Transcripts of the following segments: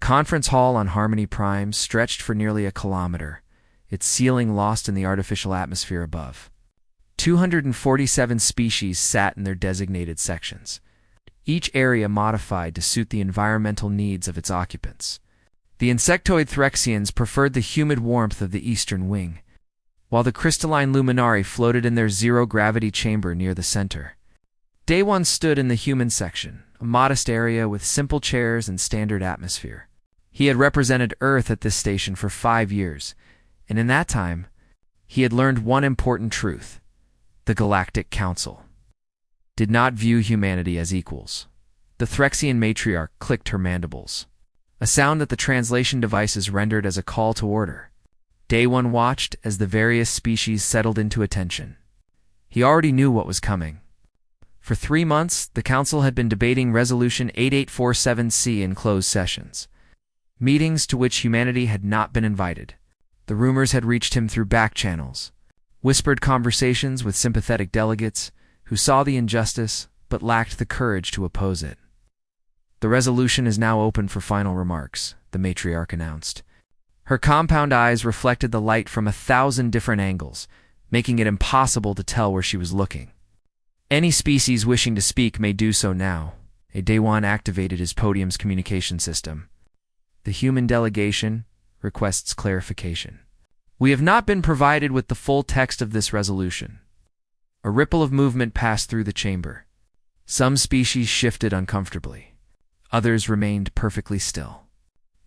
conference hall on Harmony Prime stretched for nearly a kilometer, its ceiling lost in the artificial atmosphere above. 247 species sat in their designated sections, each area modified to suit the environmental needs of its occupants. The insectoid Threxians preferred the humid warmth of the eastern wing, while the crystalline Luminari floated in their zero-gravity chamber near the center. Day one stood in the human section, a modest area with simple chairs and standard atmosphere. He had represented Earth at this station for 5 years, and in that time, he had learned one important truth. The Galactic Council did not view humanity as equals. The Threxian matriarch clicked her mandibles, a sound that the translation devices rendered as a call to order. Day one watched as the various species settled into attention. He already knew what was coming. For 3 months, the Council had been debating Resolution 8847C in closed sessions, meetings to which humanity had not been invited. The rumors had reached him through back channels, whispered conversations with sympathetic delegates who saw the injustice but lacked the courage to oppose it. The resolution is now open for final remarks, the matriarch announced. Her compound eyes reflected the light from 1,000 different angles, making it impossible to tell where she was looking. Any species wishing to speak may do so now. Day one activated his podium's communication system. The human delegation requests clarification. We have not been provided with the full text of this resolution. A ripple of movement passed through the chamber. Some species shifted uncomfortably. Others remained perfectly still.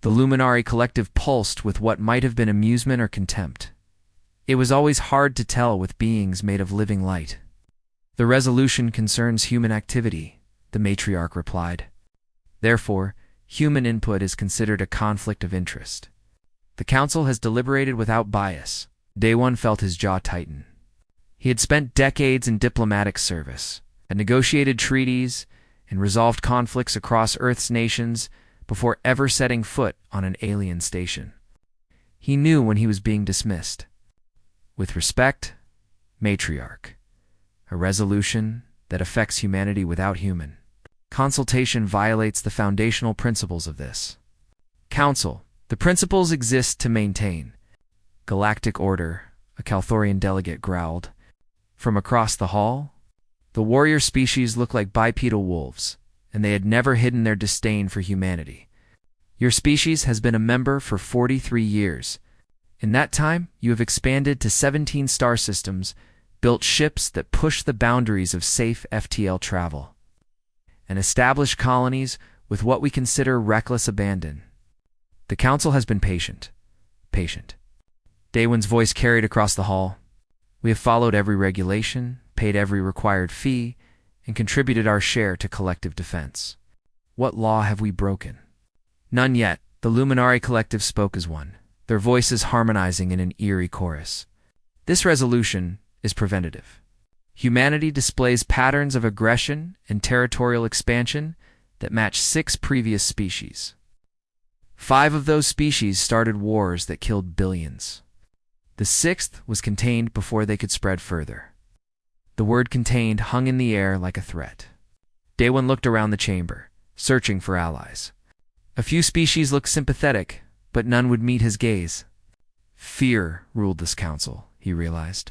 The Luminari collective pulsed with what might have been amusement or contempt. It was always hard to tell with beings made of living light. The resolution concerns human activity, the matriarch replied. Therefore, human input is considered a conflict of interest. The Council has deliberated without bias. Day one felt his jaw tighten. He had spent decades in diplomatic service, had negotiated treaties, and resolved conflicts across Earth's nations before ever setting foot on an alien station. He knew when he was being dismissed. With respect, matriarch. A resolution that affects humanity without human consultation violates the foundational principles of this Council. The principles exist to maintain galactic order, a Calthorian delegate growled. From across the hall, the warrior species looked like bipedal wolves, and they had never hidden their disdain for humanity. Your species has been a member for 43 years. In that time, you have expanded to 17 star systems, built ships that push the boundaries of safe FTL travel, and established colonies with what we consider reckless abandon. The Council has been patient. Daywin's voice carried across the hall. We have followed every regulation, paid every required fee, and contributed our share to collective defense. What law have we broken? None yet. The Luminari collective spoke as one, their voices harmonizing in an eerie chorus. This resolution is preventative. Humanity displays patterns of aggression and territorial expansion that match 6 previous species. 5 of those species started wars that killed billions. The 6th was contained before they could spread further. The word contained hung in the air like a threat. Daywin looked around the chamber, searching for allies. A few species looked sympathetic, but none would meet his gaze. Fear ruled this council, he realized.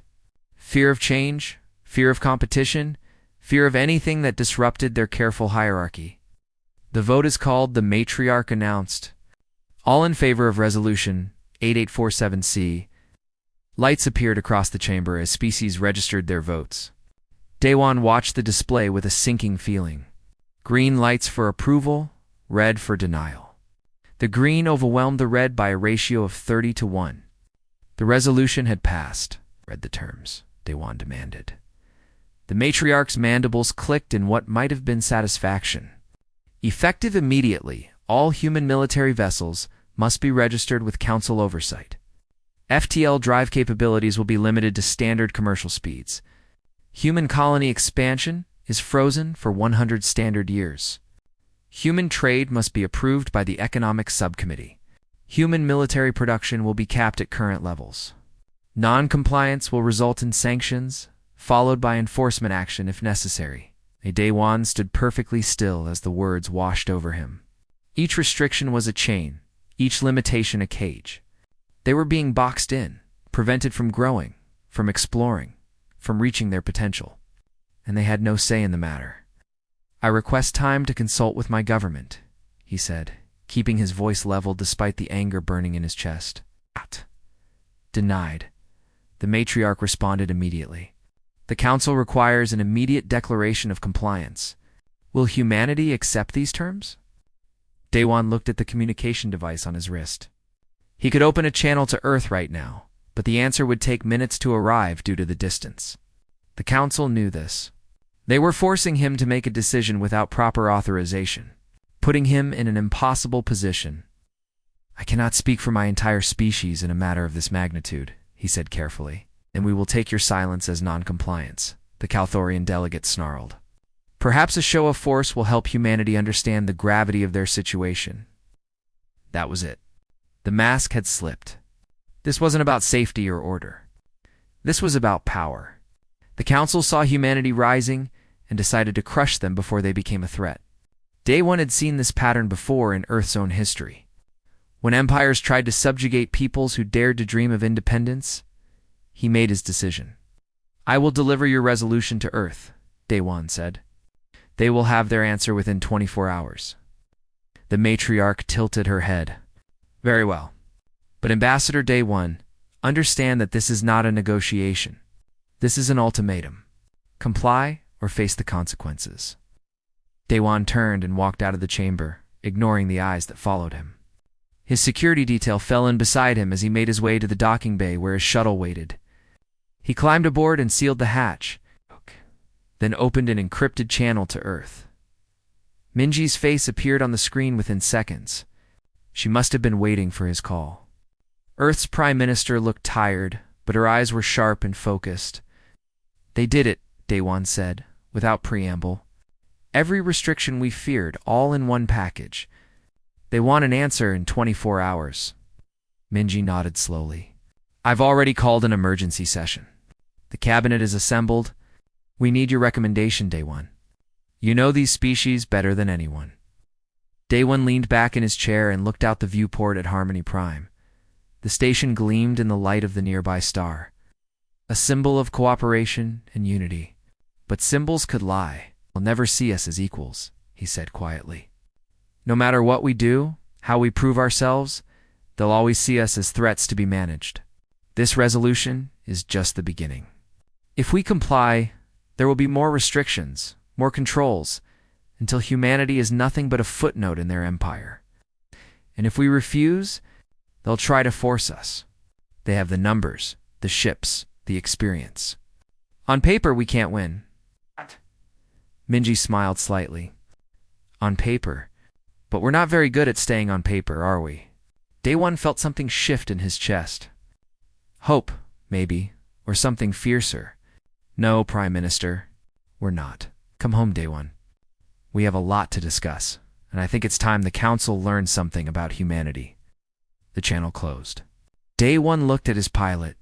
Fear of change, fear of competition, fear of anything that disrupted their careful hierarchy. The vote is called, the matriarch announced. All in favor of Resolution 8847C. Lights appeared across the chamber as species registered their votes. Daywin watched the display with a sinking feeling. Green lights for approval, red for denial. The green overwhelmed the red by a ratio of 30-1. The resolution had passed. Read the terms, Daywin demanded. The matriarch's mandibles clicked in what might have been satisfaction. Effective immediately, all human military vessels must be registered with Council oversight. FTL drive capabilities will be limited to standard commercial speeds. Human colony expansion is frozen for 100 standard years. Human trade must be approved by the Economic Subcommittee. Human military production will be capped at current levels. Non-compliance will result in sanctions, followed by enforcement action if necessary. Daywin stood perfectly still as the words washed over him. Each restriction was a chain, each limitation a cage. They were being boxed in, prevented from growing, from exploring, from reaching their potential. And they had no say in the matter. "I request time to consult with my government," he said, keeping his voice level despite the anger burning in his chest. Denied. The matriarch responded immediately. "The council requires an immediate declaration of compliance. Will humanity accept these terms?" Daewon looked at the communication device on his wrist. He could open a channel to Earth right now, but the answer would take minutes to arrive due to the distance. The council knew this. They were forcing him to make a decision without proper authorization, putting him in an impossible position. "I cannot speak for my entire species in a matter of this magnitude," he said carefully, "and we will take your silence as non-compliance," the Calthorian delegate snarled. "Perhaps a show of force will help humanity understand the gravity of their situation." That was it. The mask had slipped. This wasn't about safety or order. This was about power. The council saw humanity rising and decided to crush them before they became a threat. Daewon had seen this pattern before in Earth's own history. When empires tried to subjugate peoples who dared to dream of independence, he made his decision. "I will deliver your resolution to Earth," Daewon said. "They will have their answer within 24 hours. The matriarch tilted her head. "Very well. But Ambassador Daewon, understand that this is not a negotiation. This is an ultimatum. Comply or face the consequences." Daewon turned and walked out of the chamber, ignoring the eyes that followed him. His security detail fell in beside him as he made his way to the docking bay where his shuttle waited. He climbed aboard and sealed the hatch, then opened an encrypted channel to Earth. Minji's face appeared on the screen within seconds. She must have been waiting for his call. Earth's Prime Minister looked tired, but her eyes were sharp and focused. "They did it," Daewon said, without preamble. "Every restriction we feared, all in one package. They want an answer in 24 hours. Minji nodded slowly. "I've already called an emergency session. The cabinet is assembled. We need your recommendation, Daewon. You know these species better than anyone." Daewon leaned back in his chair and looked out the viewport at Harmony Prime. The station gleamed in the light of the nearby star, a symbol of cooperation and unity. "But symbols could lie. They'll never see us as equals," he said quietly. "No matter what we do, how we prove ourselves, they'll always see us as threats to be managed. This resolution is just the beginning. If we comply, there will be more restrictions, more controls, until humanity is nothing but a footnote in their empire. And if we refuse, they'll try to force us. They have the numbers, the ships, the experience. On paper, we can't win." Minji smiled slightly. "On paper. But we're not very good at staying on paper, are we?" Daewon felt something shift in his chest. Hope, maybe, or something fiercer. "No, Prime Minister, we're not. Come home, Daewon. We have a lot to discuss, and I think it's time the Council learned something about humanity." The channel closed. Daewon looked at his pilot.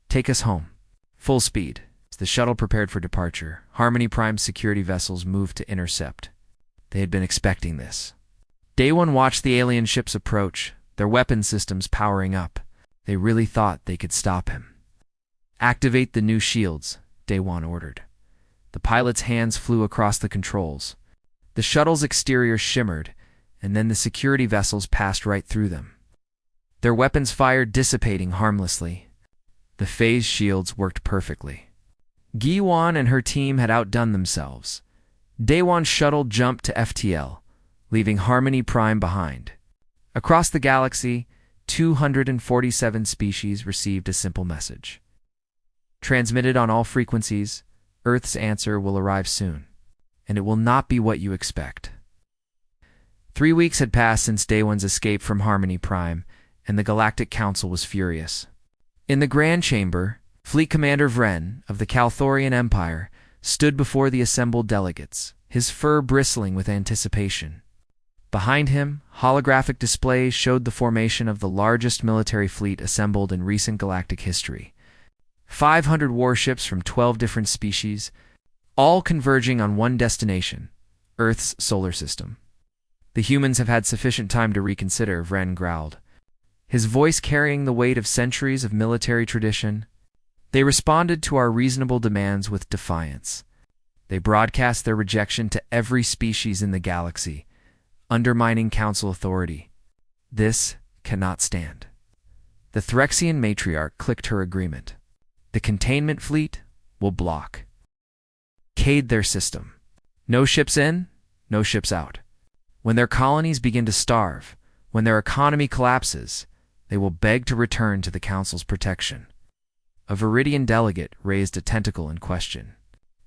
"Take us home. Full speed." As the shuttle prepared for departure, Harmony Prime's security vessels moved to intercept. They had been expecting this. Daewon watched the alien ships approach, their weapon systems powering up. They really thought they could stop him. "Activate the new shields," Daewon ordered. The pilot's hands flew across the controls. The shuttle's exterior shimmered, and then the security vessels passed right through them. Their weapons fired, dissipating harmlessly. The phase shields worked perfectly. Giwan and her team had outdone themselves. Daewon's shuttle jumped to FTL, leaving Harmony Prime behind. Across the galaxy, 247 species received a simple message. Transmitted on all frequencies, Earth's answer will arrive soon, and it will not be what you expect. 3 weeks had passed since Daewon's escape from Harmony Prime, and the Galactic Council was furious. In the Grand Chamber, Fleet Commander Vren of the Calthorian Empire stood before the assembled delegates, his fur bristling with anticipation. Behind him, holographic displays showed the formation of the largest military fleet assembled in recent galactic history. 500 warships from 12 different species, all converging on one destination, Earth's solar system. The humans have had sufficient time to reconsider, Vren growled, his voice carrying the weight of centuries of military tradition. They responded to our reasonable demands with defiance. They broadcast their rejection to every species in the galaxy, undermining Council authority. This cannot stand. The Threxian matriarch clicked her agreement. The containment fleet will block their system. No ships in, no ships out. When their colonies begin to starve, when their economy collapses, they will beg to return to the Council's protection. A Viridian delegate raised a tentacle in question.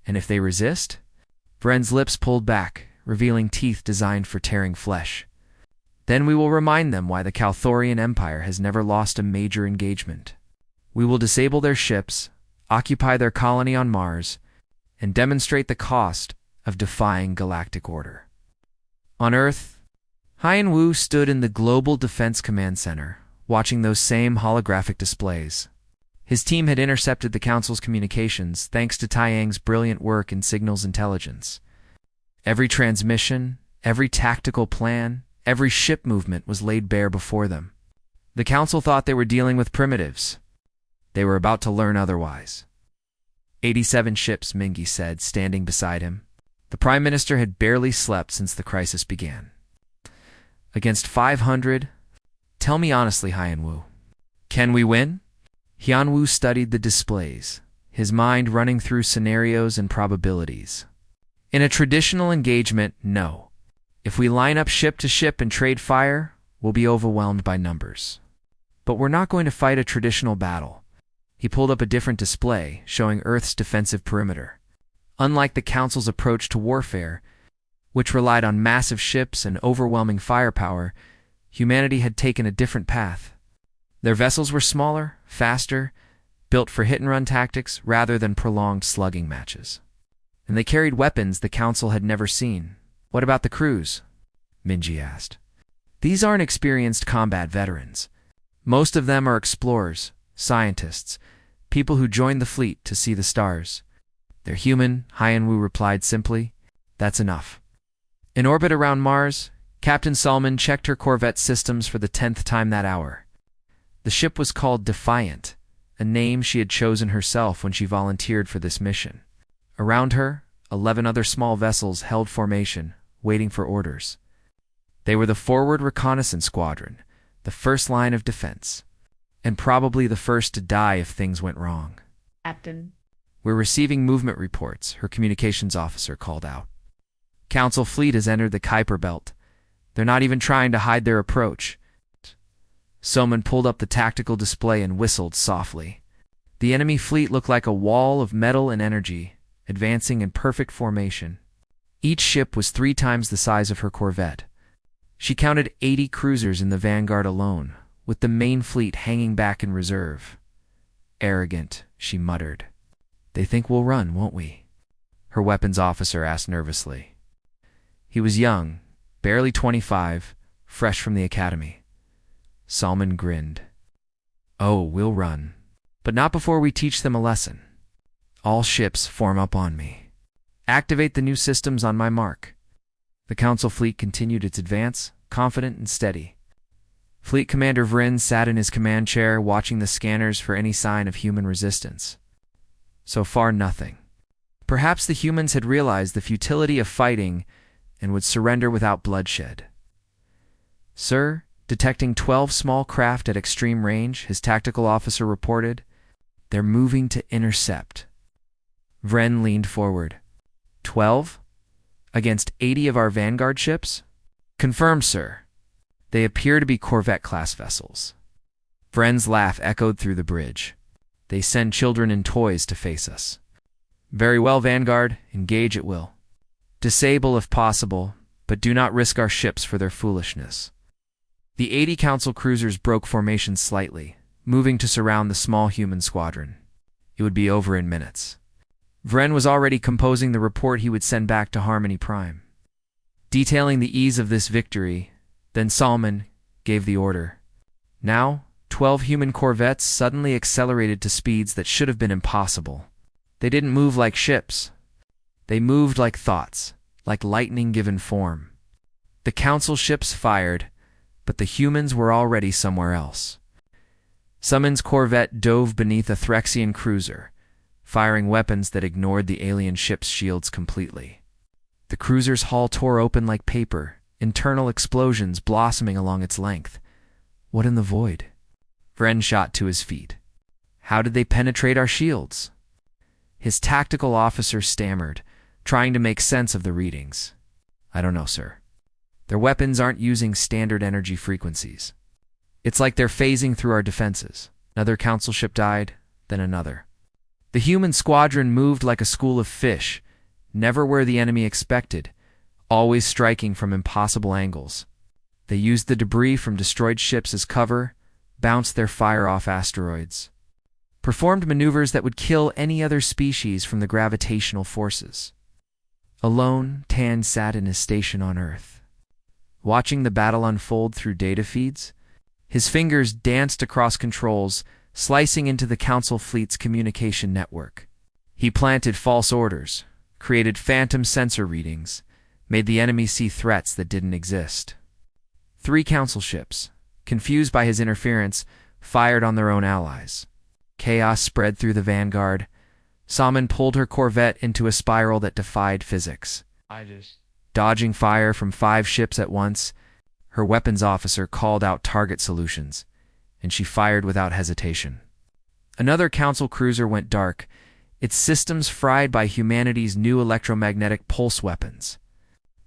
And if they resist? Vren's lips pulled back, revealing teeth designed for tearing flesh. Then we will remind them why the Calthorian Empire has never lost a major engagement. We will disable their ships, occupy their colony on Mars, and demonstrate the cost of defying galactic order. On Earth, Hyan Wu stood in the Global Defense Command Center, watching those same holographic displays. His team had intercepted the Council's communications thanks to Taiyang's brilliant work in signals intelligence. Every transmission, every tactical plan, every ship movement was laid bare before them. The Council thought they were dealing with primitives. They were about to learn otherwise. 87 ships, Mingi said, standing beside him. The Prime Minister had barely slept since the crisis began. Against 500? Tell me honestly, Hyan Wu. Can we win? Hyan Wu studied the displays, his mind running through scenarios and probabilities. In a traditional engagement, no. If we line up ship to ship and trade fire, we'll be overwhelmed by numbers. But we're not going to fight a traditional battle. He pulled up a different display, showing Earth's defensive perimeter. Unlike the Council's approach to warfare, which relied on massive ships and overwhelming firepower, humanity had taken a different path. Their vessels were smaller, faster, built for hit-and-run tactics rather than prolonged slugging matches. And they carried weapons the Council had never seen. What about the crews? Minji asked. These aren't experienced combat veterans. Most of them are explorers, scientists, people who joined the fleet to see the stars. They're human, Hyan Wu replied simply. That's enough. In orbit around Mars, Captain Salman checked her Corvette systems for the 10th time that hour. The ship was called Defiant, a name she had chosen herself when she volunteered for this mission. Around her, 11 other small vessels held formation, waiting for orders. They were the Forward Reconnaissance Squadron, the first line of defense, and probably the first to die if things went wrong. Captain. We're receiving movement reports, her communications officer called out. Council fleet has entered the Kuiper Belt. They're not even trying to hide their approach. Soman pulled up the tactical display and whistled softly. The enemy fleet looked like a wall of metal and energy, advancing in perfect formation. Each ship was 3 times the size of her Corvette. She counted 80 cruisers in the vanguard alone, with the main fleet hanging back in reserve. Arrogant, she muttered. They think we'll run, won't we? Her weapons officer asked nervously. He was young, barely 25, fresh from the academy. Salman grinned. Oh, we'll run. But not before we teach them a lesson. All ships form up on me. Activate the new systems on my mark. The Council fleet continued its advance, confident and steady. Fleet Commander Vrin sat in his command chair, watching the scanners for any sign of human resistance. So far, nothing. Perhaps the humans had realized the futility of fighting and would surrender without bloodshed. Sir, detecting 12 small craft at extreme range, his tactical officer reported. They're moving to intercept. Vren leaned forward. 12? Against 80 of our vanguard ships? Confirmed, sir. They appear to be Corvette-class vessels. Vren's laugh echoed through the bridge. They send children and toys to face us. Very well, Vanguard. Engage at will. Disable if possible, but do not risk our ships for their foolishness. The 80 Council cruisers broke formation slightly, moving to surround the small human squadron. It would be over in minutes. Vren was already composing the report he would send back to Harmony Prime. Detailing the ease of this victory, then Salman gave the order. Now, 12 human corvettes suddenly accelerated to speeds that should have been impossible. They didn't move like ships. They moved like thoughts, like lightning given form. The council ships fired, but the humans were already somewhere else. Summon's corvette dove beneath a Threxian cruiser, firing weapons that ignored the alien ship's shields completely. The cruiser's hull tore open like paper, internal explosions blossoming along its length. What in the void? Vren shot to his feet. How did they penetrate our shields? His tactical officer stammered, trying to make sense of the readings. I don't know, sir. Their weapons aren't using standard energy frequencies. It's like they're phasing through our defenses. Another council ship died, then another. The human squadron moved like a school of fish, never where the enemy expected, always striking from impossible angles. They used the debris from destroyed ships as cover, bounced their fire off asteroids, performed maneuvers that would kill any other species from the gravitational forces. Alone, Tan sat in his station on Earth, watching the battle unfold through data feeds. His fingers danced across controls, slicing into the Council fleet's communication network. He planted false orders, created phantom sensor readings, made the enemy see threats that didn't exist. 3 Council ships, confused by his interference, fired on their own allies. Chaos spread through the vanguard. Salmon pulled her corvette into a spiral that defied physics. Dodging fire from 5 ships at once, her weapons officer called out target solutions, and she fired without hesitation. Another Council cruiser went dark, its systems fried by humanity's new electromagnetic pulse weapons.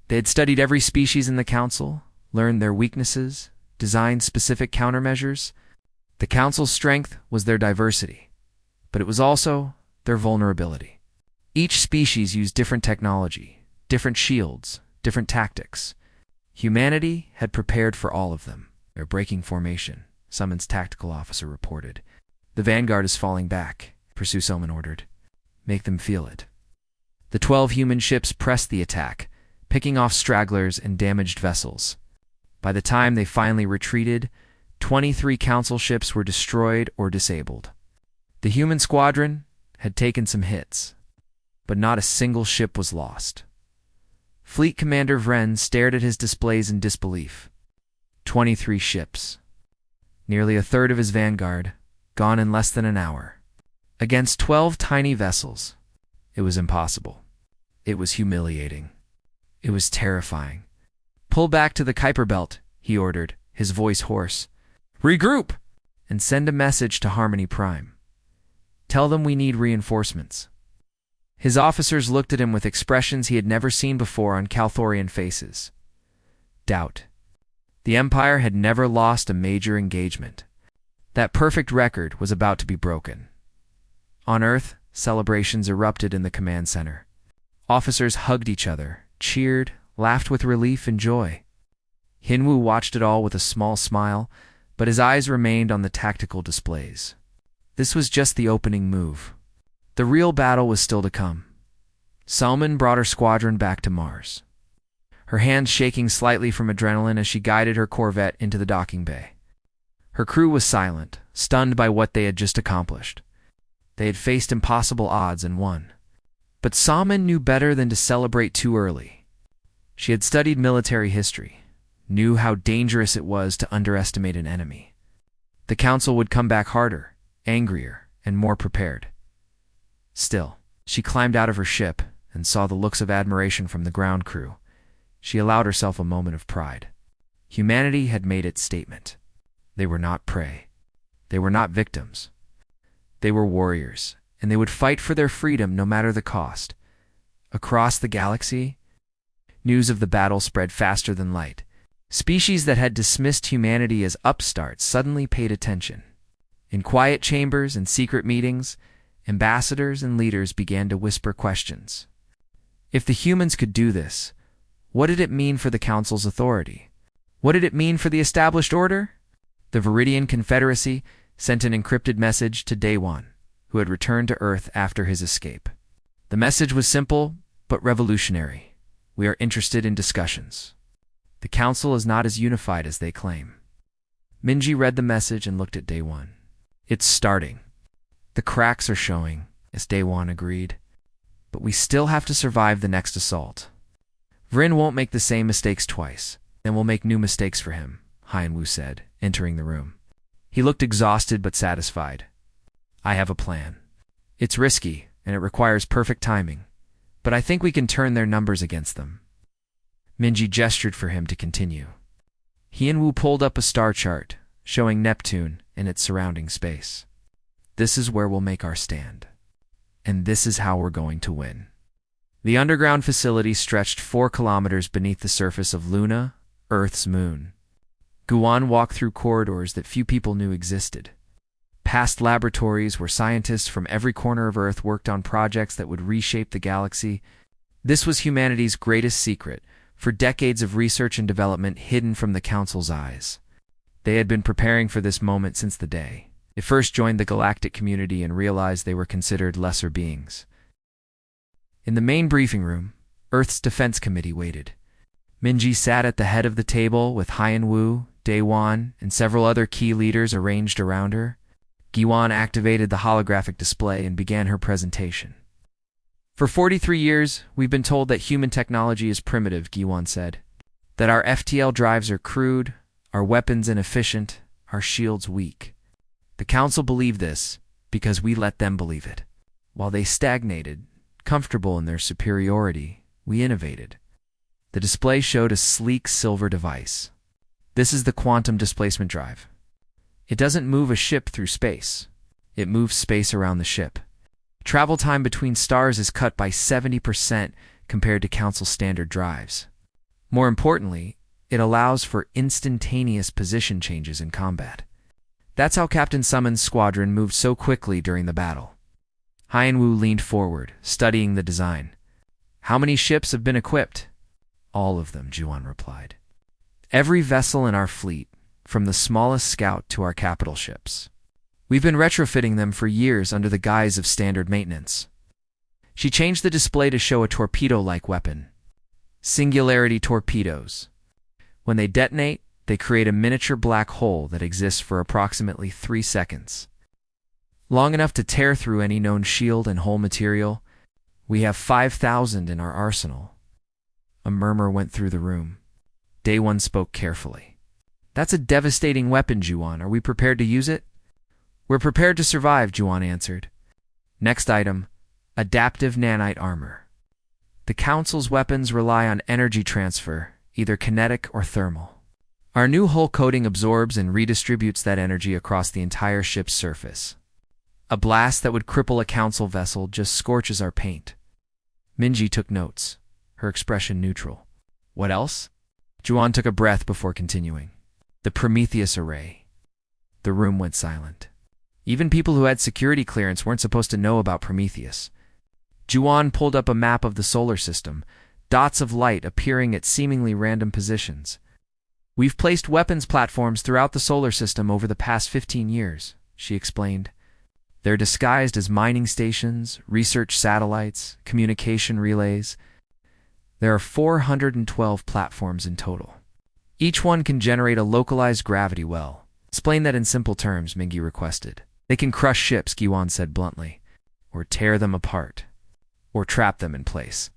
They had studied every species in the Council, learned their weaknesses, designed specific countermeasures. The Council's strength was their diversity, but it was also their vulnerability. Each species used different technology, different shields, different tactics. Humanity had prepared for all of them. They're breaking formation, Summon's tactical officer reported. The vanguard is falling back, Pursue Soman ordered. Make them feel it. The 12 human ships pressed the attack, picking off stragglers and damaged vessels. By the time they finally retreated, 23 Council ships were destroyed or disabled. The human squadron had taken some hits, but not a single ship was lost. Fleet Commander Vren stared at his displays in disbelief. 23 ships. Nearly a third of his vanguard, gone in less than an hour. Against 12 tiny vessels. It was impossible. It was humiliating. It was terrifying. Pull back to the Kuiper Belt, he ordered, his voice hoarse. Regroup! And send a message to Harmony Prime. Tell them we need reinforcements. His officers looked at him with expressions he had never seen before on Calthorian faces. Doubt. The Empire had never lost a major engagement. That perfect record was about to be broken. On Earth, celebrations erupted in the command center. Officers hugged each other, cheered, laughed with relief and joy. Hinwu watched it all with a small smile, but his eyes remained on the tactical displays. This was just the opening move. The real battle was still to come. Salmon brought her squadron back to Mars, her hands shaking slightly from adrenaline as she guided her corvette into the docking bay. Her crew was silent, stunned by what they had just accomplished. They had faced impossible odds and won. But Salmon knew better than to celebrate too early. She had studied military history, knew how dangerous it was to underestimate an enemy. The Council would come back harder, angrier, and more prepared. Still, she climbed out of her ship and saw the looks of admiration from the ground crew. She allowed herself a moment of pride. Humanity had made its statement. They were not prey. They were not victims. They were warriors, and they would fight for their freedom no matter the cost. Across the galaxy, news of the battle spread faster than light. Species that had dismissed humanity as upstarts suddenly paid attention. In quiet chambers and secret meetings, ambassadors and leaders began to whisper questions. If the humans could do this, what did it mean for the Council's authority? What did it mean for the established order? The Viridian Confederacy sent an encrypted message to Daewon, who had returned to Earth after his escape. The message was simple, but revolutionary. We are interested in discussions. The Council is not as unified as they claim. Minji read the message and looked at Daewon. It's starting. The cracks are showing, as Daewon agreed. But we still have to survive the next assault. Vrin won't make the same mistakes twice. then we'll make new mistakes for him, Hien-Wu said, entering the room. He looked exhausted but satisfied. I have a plan. It's risky, and it requires perfect timing, but I think we can turn their numbers against them. Minji gestured for him to continue. Hien-Wu pulled up a star chart, showing Neptune and its surrounding space. This is where we'll make our stand. And this is how we're going to win. The underground facility stretched 4 kilometers beneath the surface of Luna, Earth's moon. Guan walked through corridors that few people knew existed. Past laboratories where scientists from every corner of Earth worked on projects that would reshape the galaxy. This was humanity's greatest secret, for decades of research and development hidden from the Council's eyes. They had been preparing for this moment since the day they first joined the galactic community and realized they were considered lesser beings. In the main briefing room, Earth's Defense Committee waited. Minji sat at the head of the table with Hien-Wu, Daewon, and several other key leaders arranged around her. Giwan activated the holographic display and began her presentation. For 43 years, we've been told that human technology is primitive, Giwan said. That our FTL drives are crude, our weapons inefficient, our shields weak. The Council believed this because we let them believe it. While they stagnated, comfortable in their superiority, we innovated. The display showed a sleek silver device. This is the quantum displacement drive. It doesn't move a ship through space. It moves space around the ship. Travel time between stars is cut by 70% compared to Council standard drives. More importantly, it allows for instantaneous position changes in combat. That's how Captain Summon's squadron moved so quickly during the battle. Hien-Wu leaned forward, studying the design. How many ships have been equipped? All of them, Juan replied. Every vessel in our fleet, from the smallest scout to our capital ships. We've been retrofitting them for years under the guise of standard maintenance. She changed the display to show a torpedo-like weapon. Singularity torpedoes. When they detonate, they create a miniature black hole that exists for approximately 3 seconds. Long enough to tear through any known shield and hull material. We have 5,000 in our arsenal. A murmur went through the room. Daewon spoke carefully. That's a devastating weapon, Juan. Are we prepared to use it? We're prepared to survive, Juan answered. Next item, adaptive nanite armor. The Council's weapons rely on energy transfer, either kinetic or thermal. Our new hull coating absorbs and redistributes that energy across the entire ship's surface. A blast that would cripple a Council vessel just scorches our paint. Minji took notes, her expression neutral. What else? Juan took a breath before continuing. The Prometheus array. The room went silent. Even people who had security clearance weren't supposed to know about Prometheus. Juan pulled up a map of the solar system, dots of light appearing at seemingly random positions. We've placed weapons platforms throughout the solar system over the past 15 years, she explained. They're disguised as mining stations, research satellites, communication relays. There are 412 platforms in total. Each one can generate a localized gravity well. Explain that in simple terms, Mingi requested. They can crush ships, Giwan said bluntly, or tear them apart, or trap them in place.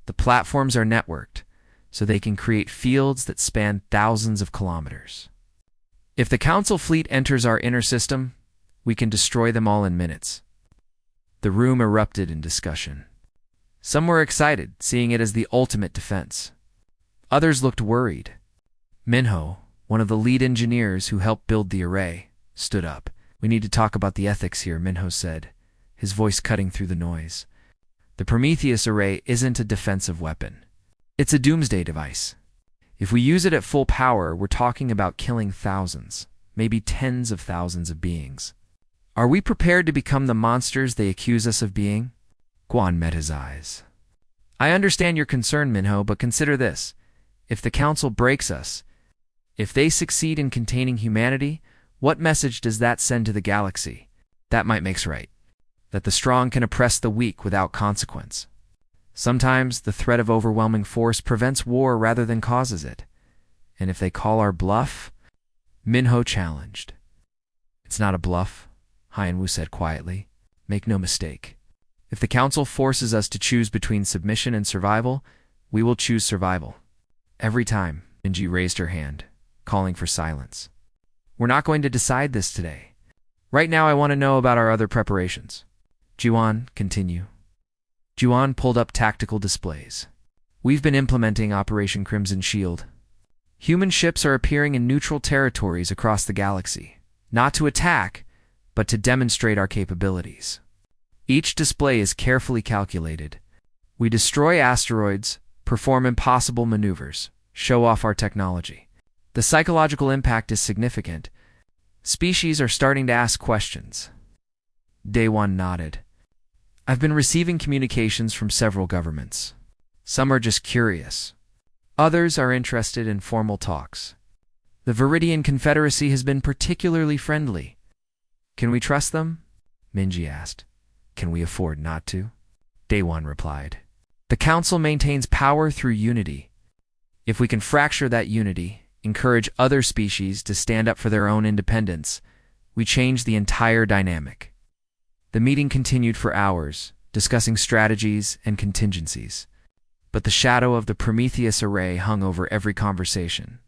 The platforms are networked, so they can create fields that span thousands of kilometers. If the Council fleet enters our inner system, we can destroy them all in minutes. The room erupted in discussion. Some were excited, seeing it as the ultimate defense. Others looked worried. Minho, one of the lead engineers who helped build the array, stood up. We need to talk about the ethics here, Minho said, his voice cutting through the noise. The Prometheus array isn't a defensive weapon. It's a doomsday device. If we use it at full power, we're talking about killing thousands, maybe tens of thousands of beings. Are we prepared to become the monsters they accuse us of being? Guan met his eyes. I understand your concern, Minho, but consider this. If the Council breaks us, if they succeed in containing humanity, what message does that send to the galaxy? That might makes right. That the strong can oppress the weak without consequence. Sometimes the threat of overwhelming force prevents war rather than causes it. And if they call our bluff? Minho challenged. It's not a bluff, Hien-Wu said quietly. Make no mistake. If the Council forces us to choose between submission and survival, we will choose survival. Every time. Minji raised her hand, calling for silence. We're not going to decide this today. Right now I want to know about our other preparations. Jiwan, continue. Jiwan pulled up tactical displays. We've been implementing Operation Crimson Shield. Human ships are appearing in neutral territories across the galaxy, not to attack, but to demonstrate our capabilities. Each display is carefully calculated. We destroy asteroids, perform impossible maneuvers, show off our technology. The psychological impact is significant. Species are starting to ask questions. Daewon nodded. I've been receiving communications from several governments. Some are just curious. Others are interested in formal talks. The Viridian Confederacy has been particularly friendly. Can we trust them? Minji asked. Can we afford not to? Daewon replied. The Council maintains power through unity. If we can fracture that unity, encourage other species to stand up for their own independence, we change the entire dynamic. The meeting continued for hours, discussing strategies and contingencies. But the shadow of the Prometheus array hung over every conversation.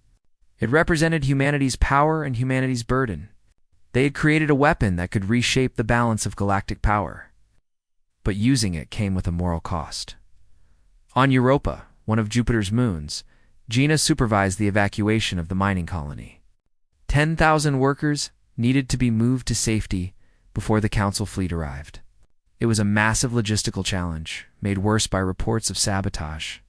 It represented humanity's power and humanity's burden. They had created a weapon that could reshape the balance of galactic power. But using it came with a moral cost. On Europa, one of Jupiter's moons, Gina supervised the evacuation of the mining colony. 10,000 workers needed to be moved to safety before the Council fleet arrived. It was a massive logistical challenge, made worse by reports of sabotage.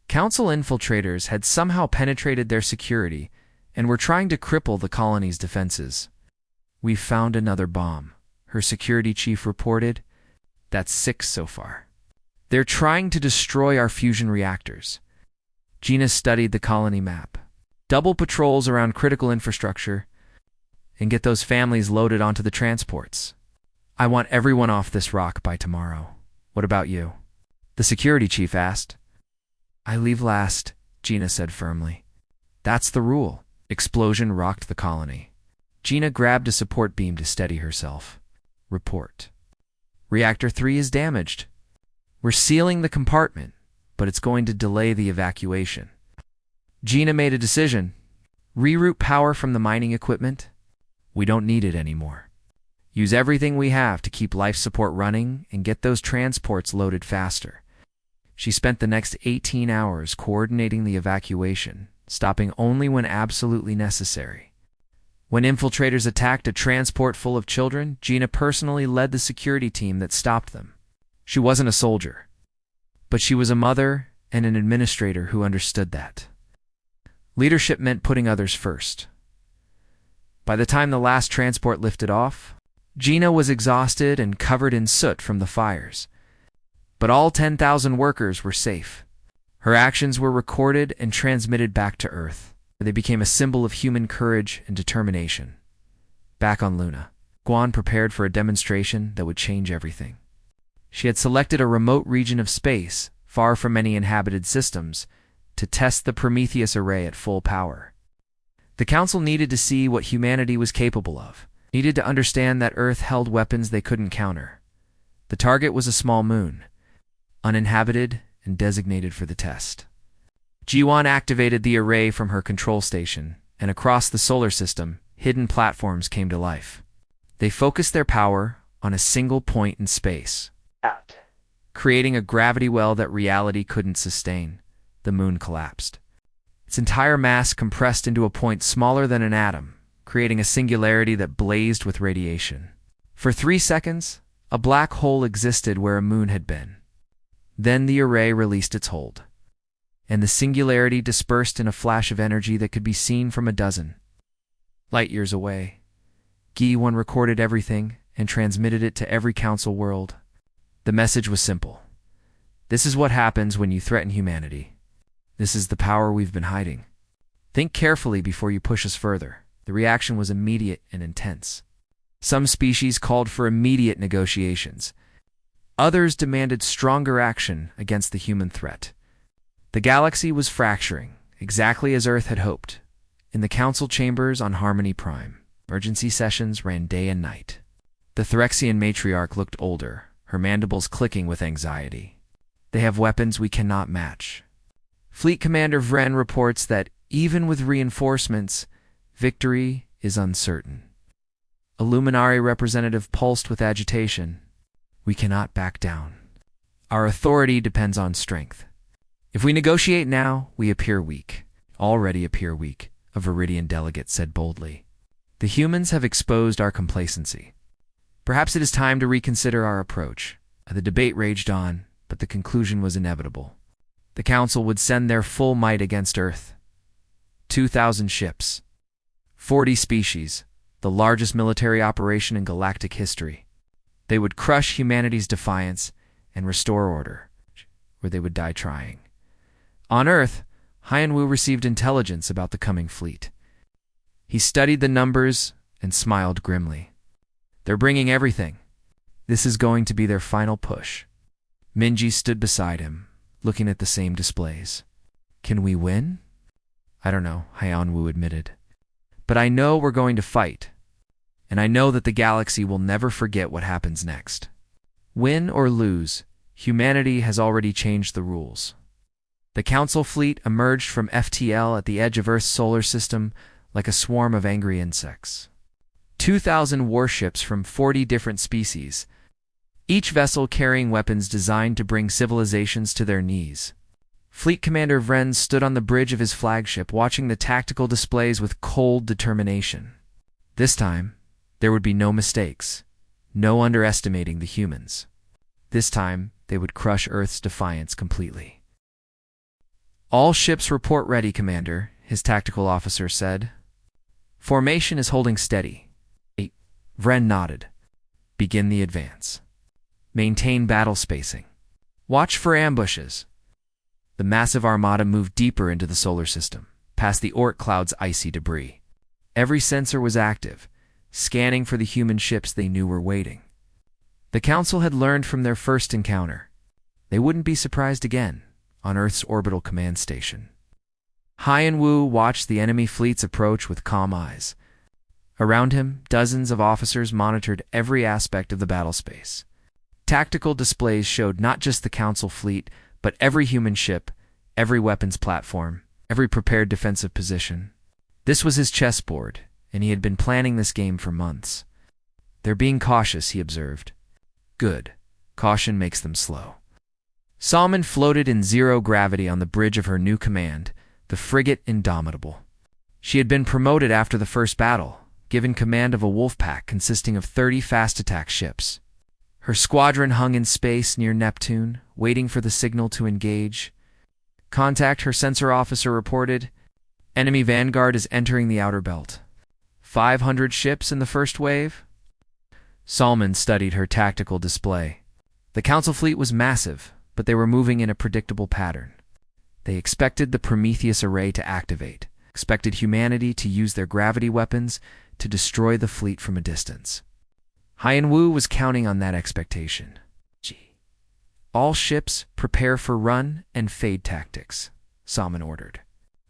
Council infiltrators had somehow penetrated their security and were trying to cripple the colony's defenses. We've found another bomb, her security chief reported. That's 6 so far. They're trying to destroy our fusion reactors. Gina studied the colony map. Double patrols around critical infrastructure and get those families loaded onto the transports. I want everyone off this rock by tomorrow. What about you? The security chief asked. I leave last, Gina said firmly. That's the rule. Explosion rocked the colony. Gina grabbed a support beam to steady herself. Report. Reactor 3 is damaged. We're sealing the compartment, but it's going to delay the evacuation. Gina made a decision. Reroute power from the mining equipment. We don't need it anymore. Use everything we have to keep life support running and get those transports loaded faster. She spent the next 18 hours coordinating the evacuation, stopping only when absolutely necessary. When infiltrators attacked a transport full of children, Gina personally led the security team that stopped them. She wasn't a soldier, but she was a mother and an administrator who understood that. Leadership meant putting others first. By the time the last transport lifted off, Gina was exhausted and covered in soot from the fires. But all 10,000 workers were safe. Her actions were recorded and transmitted back to Earth. They became a symbol of human courage and determination. Back on Luna, Guan prepared for a demonstration that would change everything. She had selected a remote region of space, far from many inhabited systems, to test the Prometheus array at full power. The Council needed to see what humanity was capable of, needed to understand that Earth held weapons they couldn't counter. The target was a small moon, uninhabited and designated for the test. Jiwan activated the array from her control station, and across the solar system, hidden platforms came to life. They focused their power on a single point in space, creating a gravity well that reality couldn't sustain. The moon collapsed. Its entire mass compressed into a point smaller than an atom, creating a singularity that blazed with radiation. For 3 seconds, a black hole existed where a moon had been. Then the array released its hold, and the singularity dispersed in a flash of energy that could be seen from a dozen light years away. Gi-1 recorded everything and transmitted it to every council world. The message was simple. This is what happens when you threaten humanity. This is the power we've been hiding. Think carefully before you push us further. The reaction was immediate and intense. Some species called for immediate negotiations. Others demanded stronger action against the human threat. The galaxy was fracturing, exactly as Earth had hoped. In the council chambers on Harmony Prime, emergency sessions ran day and night. The Phyrexian matriarch looked older, her mandibles clicking with anxiety. They have weapons we cannot match. Fleet Commander Vren reports that Even with reinforcements, victory is uncertain. A Luminari representative pulsed with agitation. We cannot back down. Our authority depends on strength. If we negotiate now, we appear weak. Already appear weak, a Viridian delegate said boldly. The humans have exposed our complacency. Perhaps it is time to reconsider our approach. The debate raged on, but the conclusion was inevitable. The Council would send their full might against Earth. 2,000 ships. 40 species, the largest military operation in galactic history. They would crush humanity's defiance and restore order, or they would die trying. On Earth, Haiyan-Wu received intelligence about the coming fleet. He studied the numbers and smiled grimly. They're bringing everything. This is going to be their final push. Minji stood beside him, looking at the same displays. Can we win? I don't know, Haiyan-Wu admitted. But I know we're going to fight. And I know that the galaxy will never forget what happens next. Win or lose, humanity has already changed the rules. The Council fleet emerged from FTL at the edge of Earth's solar system like a swarm of angry insects. 2,000 warships from 40 different species, each vessel carrying weapons designed to bring civilizations to their knees. Fleet Commander Vren stood on the bridge of his flagship, watching the tactical displays with cold determination. This time, there would be no mistakes, no underestimating the humans. This time, they would crush Earth's defiance completely. All ships report ready, Commander, his tactical officer said. Formation is holding steady. Vren nodded. Begin the advance. Maintain battle spacing. Watch for ambushes. The massive armada moved deeper into the solar system, past the Oort cloud's icy debris. Every sensor was active, scanning for the human ships they knew were waiting. The Council had learned from their first encounter. They wouldn't be surprised again on Earth's orbital command station. Haiyan-Wu watched the enemy fleets approach with calm eyes. Around him, dozens of officers monitored every aspect of the battle space. Tactical displays showed not just the Council fleet, but every human ship, every weapons platform, every prepared defensive position. This was his chessboard, and he had been planning this game for months. They're being cautious, he observed. Good. Caution makes them slow. Salmon floated in zero gravity on the bridge of her new command, the frigate Indomitable. She had been promoted after the first battle, given command of a wolf pack consisting of 30 fast-attack ships. Her squadron hung in space near Neptune, waiting for the signal to engage. Contact, her sensor officer reported. Enemy vanguard is entering the outer belt. 500 ships in the first wave? Salmon studied her tactical display. The Council fleet was massive, but they were moving in a predictable pattern. They expected the Prometheus array to activate, expected humanity to use their gravity weapons to destroy the fleet from a distance. Haiyan-Wu was counting on that expectation. All ships prepare for run and fade tactics, Salmon ordered.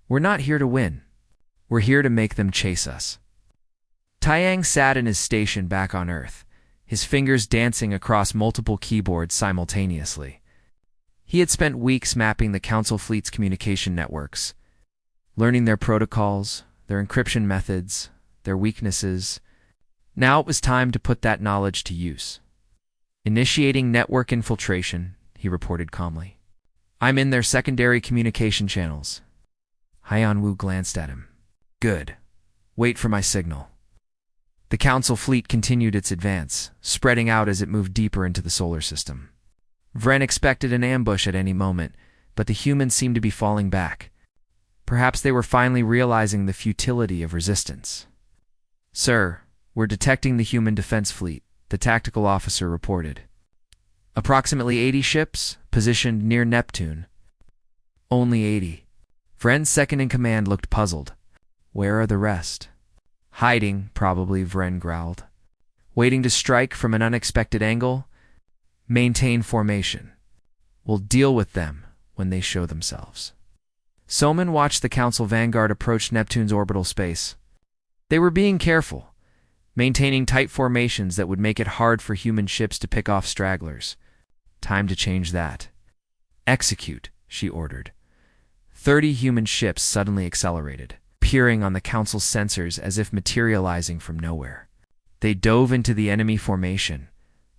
We're not here to win. We're here to make them chase us. Taiyang sat in his station back on Earth, his fingers dancing across multiple keyboards simultaneously. He had spent weeks mapping the Council fleet's communication networks, learning their protocols, their encryption methods, their weaknesses. Now it was time to put that knowledge to use. Initiating network infiltration, he reported calmly. I'm in their secondary communication channels. Haiyan-Wu glanced at him. Good. Wait for my signal. The Council fleet continued its advance, spreading out as it moved deeper into the solar system. Vren expected an ambush at any moment, but the humans seemed to be falling back. Perhaps they were finally realizing the futility of resistance. Sir, we're detecting the human defense fleet, the tactical officer reported. Approximately 80 ships, positioned near Neptune. Only 80. Vren's second-in-command looked puzzled. Where are the rest? Hiding, probably, Vren growled. Waiting to strike from an unexpected angle? Maintain formation. We'll deal with them when they show themselves. Soman watched the Council vanguard approach Neptune's orbital space. They were being careful, maintaining tight formations that would make it hard for human ships to pick off stragglers. Time to change that. Execute, she ordered. 30 human ships suddenly accelerated, appearing on the Council's sensors as if materializing from nowhere. They dove into the enemy formation,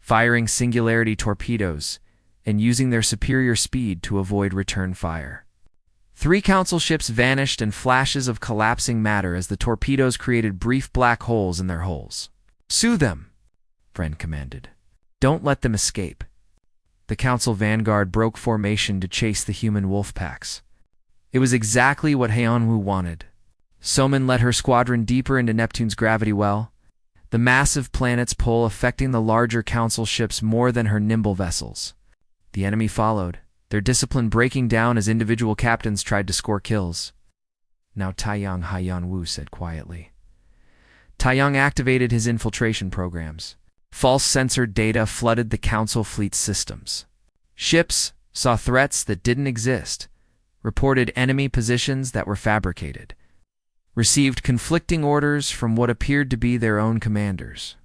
firing singularity torpedoes and using their superior speed to avoid return fire. 3 Council ships vanished in flashes of collapsing matter as the torpedoes created brief black holes in their hulls. "Pursue them," Vren commanded. "Don't let them escape." The Council vanguard broke formation to chase the human wolf packs. It was exactly what Hyeonwoo wanted. Somin led her squadron deeper into Neptune's gravity well, the massive planet's pull affecting the larger Council ships more than her nimble vessels. The enemy followed, their discipline breaking down as individual captains tried to score kills. "Now Taeyang," Hyeonwoo said quietly. Taeyang activated his infiltration programs. False censored data flooded the Council fleet's systems. Ships saw threats that didn't exist, reported enemy positions that were fabricated, received conflicting orders from what appeared to be their own commanders.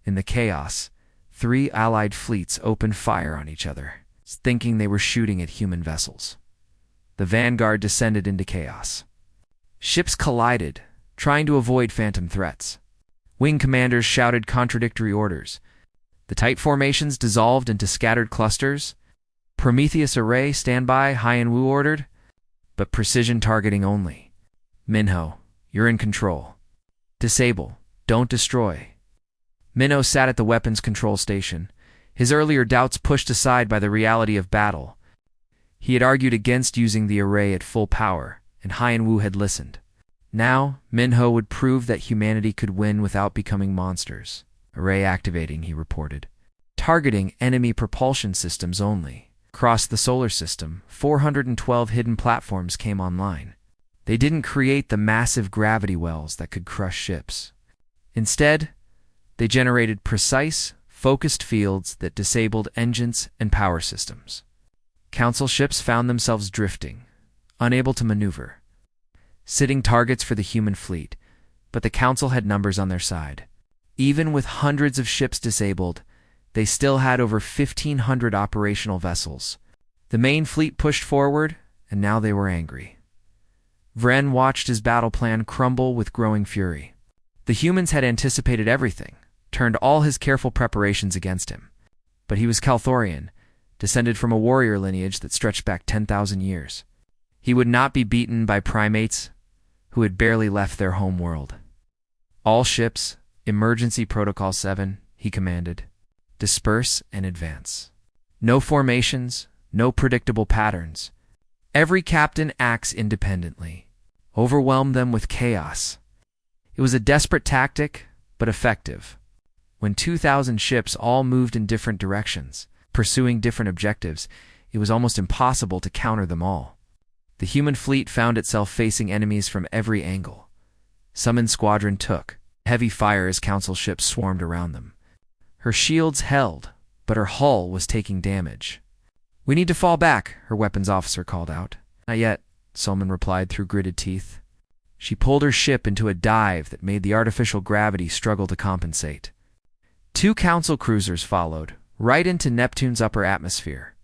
In the chaos, 3 allied fleets opened fire on each other, thinking they were shooting at human vessels. The vanguard descended into chaos. Ships collided, trying to avoid phantom threats. Wing commanders shouted contradictory orders. The tight formations dissolved into scattered clusters. "Prometheus array, standby," Hyeonwoo ordered, but precision targeting only. "Minho, you're in control. Disable, don't destroy." Minho sat at the weapons control station, his earlier doubts pushed aside by the reality of battle. He had argued against using the array at full power, and Hyeonwoo had listened. Now, Minho would prove that humanity could win without becoming monsters. "Array activating," he reported. "Targeting enemy propulsion systems only." Across the solar system, 412 hidden platforms came online. They didn't create the massive gravity wells that could crush ships. Instead, they generated precise, focused fields that disabled engines and power systems. Council ships found themselves drifting, unable to maneuver, sitting targets for the human fleet, but the Council had numbers on their side. Even with hundreds of ships disabled, they still had over 1,500 operational vessels. The main fleet pushed forward, and now they were angry. Vren watched his battle plan crumble with growing fury. The humans had anticipated everything, turned all his careful preparations against him. But he was Calthorian, descended from a warrior lineage that stretched back 10,000 years. He would not be beaten by primates who had barely left their home world. "All ships, Emergency Protocol 7, he commanded. "Disperse and advance. No formations, no predictable patterns. Every captain acts independently. Overwhelm them with chaos." It was a desperate tactic, but effective. When 2,000 ships all moved in different directions, pursuing different objectives, it was almost impossible to counter them all. The human fleet found itself facing enemies from every angle. Summon Squadron took heavy fire as Council ships swarmed around them. Her shields held, but her hull was taking damage. "We need to fall back," her weapons officer called out. "Not yet," Solman replied through gritted teeth. She pulled her ship into a dive that made the artificial gravity struggle to compensate. 2 Council cruisers followed, right into Neptune's upper atmosphere.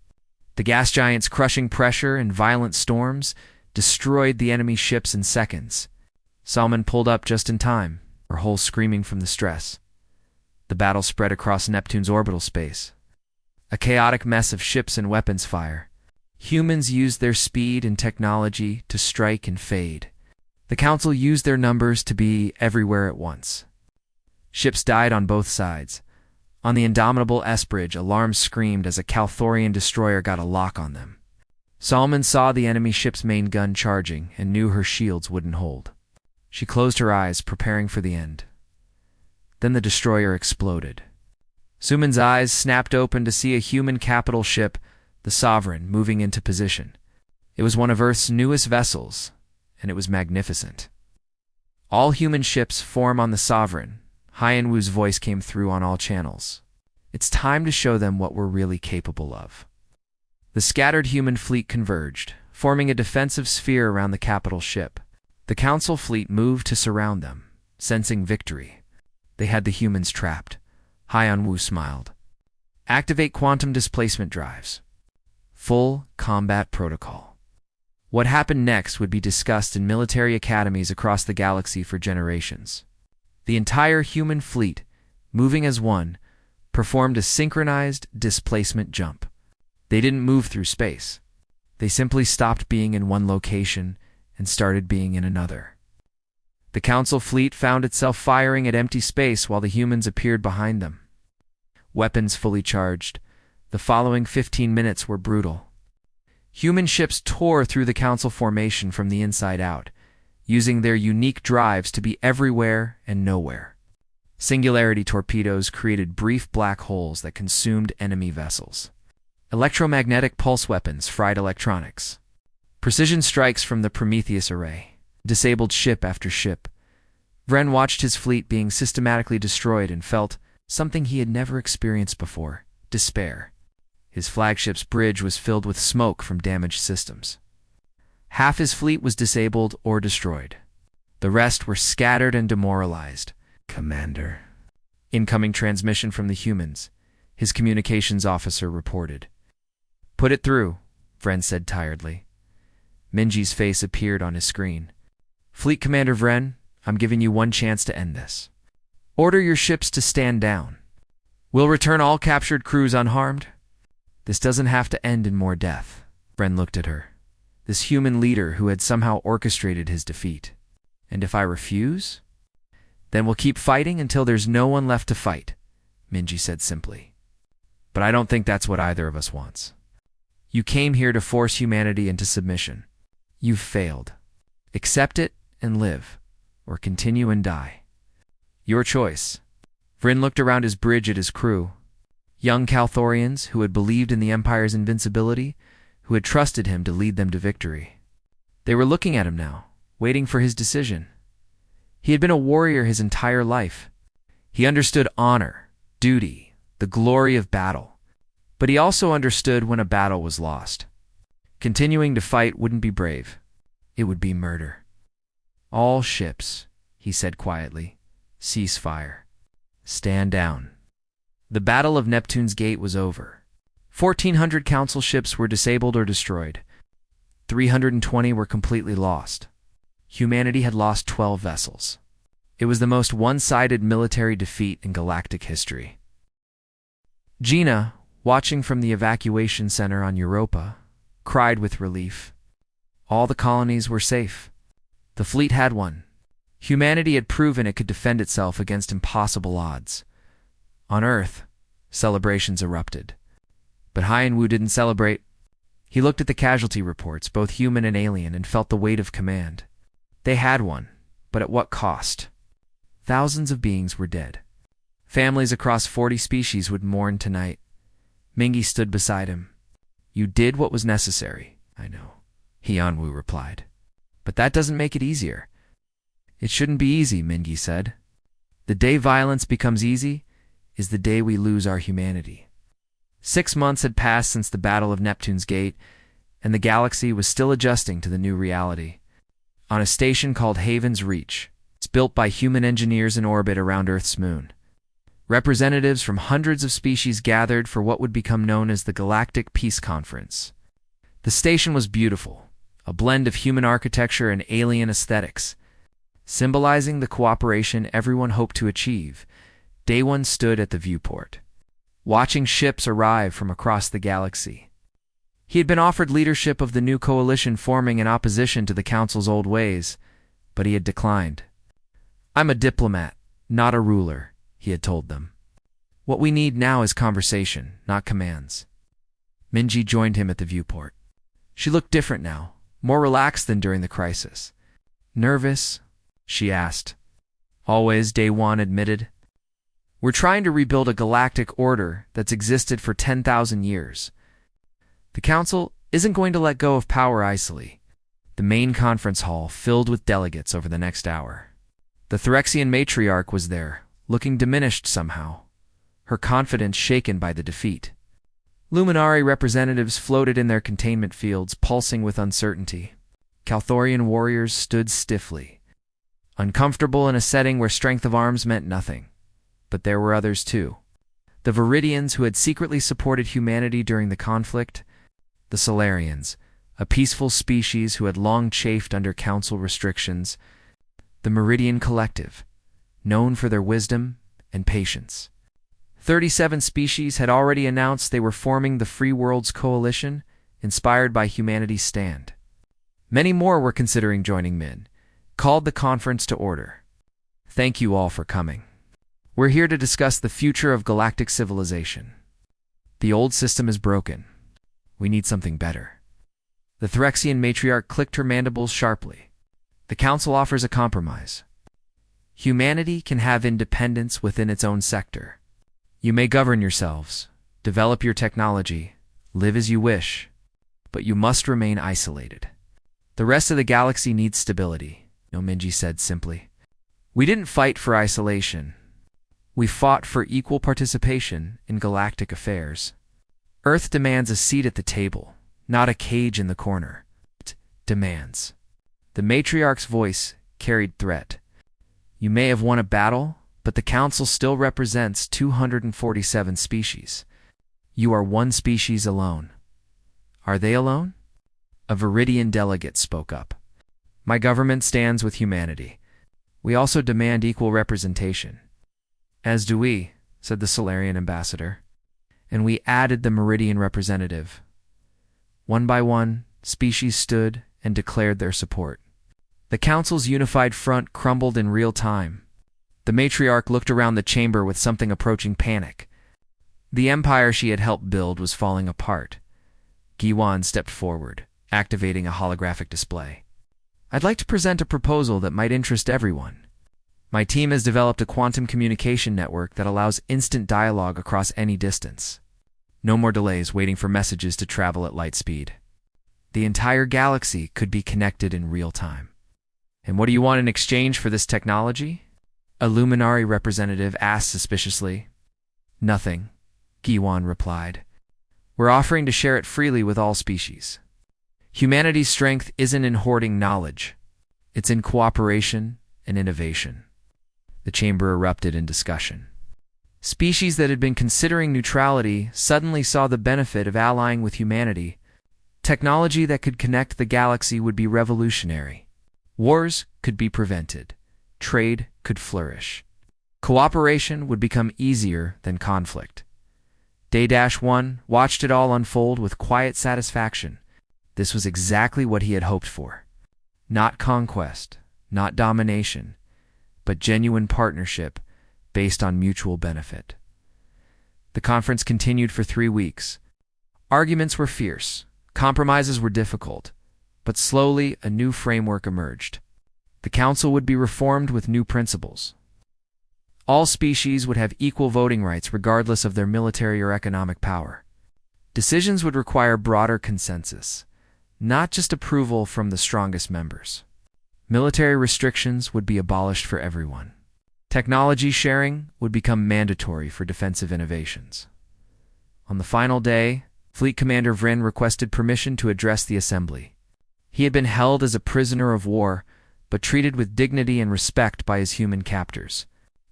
The gas giant's crushing pressure and violent storms destroyed the enemy ships in seconds. Salman pulled up just in time, her hull screaming from the stress. The battle spread across Neptune's orbital space. A chaotic mess of ships and weapons fire. Humans used their speed and technology to strike and fade. The Council used their numbers to be everywhere at once. Ships died on both sides. On the indomitable S-Bridge, alarms screamed as a Calthorian destroyer got a lock on them. Salman saw the enemy ship's main gun charging and knew her shields wouldn't hold. She closed her eyes, preparing for the end. Then the destroyer exploded. Suman's eyes snapped open to see a human capital ship, the Sovereign, moving into position. It was one of Earth's newest vessels, and it was magnificent. "All human ships form on the Sovereign," Hyeonwoo's voice came through on all channels. "It's time to show them what we're really capable of." The scattered human fleet converged, forming a defensive sphere around the capital ship. The Council fleet moved to surround them, sensing victory. They had the humans trapped. Hyeonwoo smiled. "Activate quantum displacement drives. Full combat protocol." What happened next would be discussed in military academies across the galaxy for generations. The entire human fleet, moving as one, performed a synchronized displacement jump. They didn't move through space. They simply stopped being in one location and started being in another. The Council fleet found itself firing at empty space while the humans appeared behind them. Weapons fully charged, the following 15 minutes were brutal. Human ships tore through the Council formation from the inside out, using their unique drives to be everywhere and nowhere. Singularity torpedoes created brief black holes that consumed enemy vessels. Electromagnetic pulse weapons fried electronics. Precision strikes from the Prometheus array disabled ship after ship. Vren watched his fleet being systematically destroyed and felt something he had never experienced before: despair. His flagship's bridge was filled with smoke from damaged systems. Half his fleet was disabled or destroyed. The rest were scattered and demoralized. "Commander." Incoming transmission from the humans, his communications officer reported. "Put it through," Vren said tiredly. Minji's face appeared on his screen. "Fleet Commander Vren, I'm giving you one chance to end this. Order your ships to stand down. We'll return all captured crews unharmed. This doesn't have to end in more death." Vren looked at her, this human leader who had somehow orchestrated his defeat. "And if I refuse? Then we'll keep fighting until there's no one left to fight," Minji said simply. "But I don't think that's what either of us wants. You came here to force humanity into submission. You've failed. Accept it and live, or continue and die. Your choice." Vren looked around his bridge at his crew. Young Calthorians who had believed in the Empire's invincibility, who had trusted him to lead them to victory. They were looking at him now, waiting for his decision. He had been a warrior his entire life. He understood honor, duty, the glory of battle. But he also understood when a battle was lost. Continuing to fight wouldn't be brave. It would be murder. "All ships," he said quietly, "cease fire. Stand down." The Battle of Neptune's Gate was over. 1,400 Council ships were disabled or destroyed. 320 were completely lost. Humanity had lost 12 vessels. It was the most one-sided military defeat in galactic history. Gina, watching from the evacuation center on Europa, cried with relief. All the colonies were safe. The fleet had won. Humanity had proven it could defend itself against impossible odds. On Earth, celebrations erupted. But Hyenwu didn't celebrate. He looked at the casualty reports, both human and alien, and felt the weight of command. They had won, but at what cost? Thousands of beings were dead. Families across 40 species would mourn tonight. Mingi stood beside him. "You did what was necessary, I know," Hyenwu replied. "But that doesn't make it easier." "It shouldn't be easy," Mingi said. "The day violence becomes easy is the day we lose our humanity." 6 months had passed since the Battle of Neptune's Gate, and the galaxy was still adjusting to the new reality. On a station called Haven's Reach, it's built by human engineers in orbit around Earth's moon. Representatives from hundreds of species gathered for what would become known as the Galactic Peace Conference. The station was beautiful, a blend of human architecture and alien aesthetics. Symbolizing the cooperation everyone hoped to achieve, Day One stood at the viewport, watching ships arrive from across the galaxy. He had been offered leadership of the new coalition forming in opposition to the Council's old ways, but he had declined. "I'm a diplomat, not a ruler," he had told them. "What we need now is conversation, not commands." Minji joined him at the viewport. She looked different now, more relaxed than during the crisis. "Nervous?" she asked. "Always," Day One admitted. "We're trying to rebuild a galactic order that's existed for 10,000 years. The Council isn't going to let go of power easily." The main conference hall filled with delegates over the next hour. The Phyrexian matriarch was there, looking diminished somehow, her confidence shaken by the defeat. Luminari representatives floated in their containment fields, pulsing with uncertainty. Calthorian warriors stood stiffly, uncomfortable in a setting where strength of arms meant nothing. But there were others too. The Viridians who had secretly supported humanity during the conflict, the Solarians, a peaceful species who had long chafed under council restrictions, the Meridian Collective, known for their wisdom and patience. 37 species had already announced they were forming the Free Worlds Coalition, inspired by humanity's stand. Many more were considering joining Min, called the conference to order. Thank you all for coming. We're here to discuss the future of galactic civilization. The old system is broken. We need something better. The Threxian matriarch clicked her mandibles sharply. The council offers a compromise. Humanity can have independence within its own sector. You may govern yourselves, develop your technology, live as you wish, but you must remain isolated. The rest of the galaxy needs stability, Nominji said simply. We didn't fight for isolation. We fought for equal participation in galactic affairs. Earth demands a seat at the table, not a cage in the corner. It demands. The matriarch's voice carried threat. You may have won a battle, but the council still represents 247 species. You are one species alone. Are they alone? A Viridian delegate spoke up. My government stands with humanity. We also demand equal representation. As do we, said the Solarian ambassador. And we added the Meridian representative. One by one, species stood and declared their support. The council's unified front crumbled in real time. The matriarch looked around the chamber with something approaching panic. The empire she had helped build was falling apart. Giwan stepped forward, activating a holographic display. I'd like to present a proposal that might interest everyone. My team has developed a quantum communication network that allows instant dialogue across any distance. No more delays waiting for messages to travel at light speed. The entire galaxy could be connected in real time. And what do you want in exchange for this technology? A Luminary representative asked suspiciously. Nothing, Giwan replied. We're offering to share it freely with all species. Humanity's strength isn't in hoarding knowledge. It's in cooperation and innovation. The chamber erupted in discussion. Species that had been considering neutrality suddenly saw the benefit of allying with humanity. Technology that could connect the galaxy would be revolutionary. Wars could be prevented. Trade could flourish. Cooperation would become easier than conflict. Day-1 watched it all unfold with quiet satisfaction. This was exactly what he had hoped for. Not conquest, not domination, but genuine partnership based on mutual benefit. The conference continued for 3 weeks. Arguments were fierce, compromises were difficult, but slowly a new framework emerged. The council would be reformed with new principles. All species would have equal voting rights regardless of their military or economic power. Decisions would require broader consensus, not just approval from the strongest members. Military restrictions would be abolished for everyone. Technology sharing would become mandatory for defensive innovations. On the final day, Fleet Commander Vryn requested permission to address the assembly. He had been held as a prisoner of war, but treated with dignity and respect by his human captors.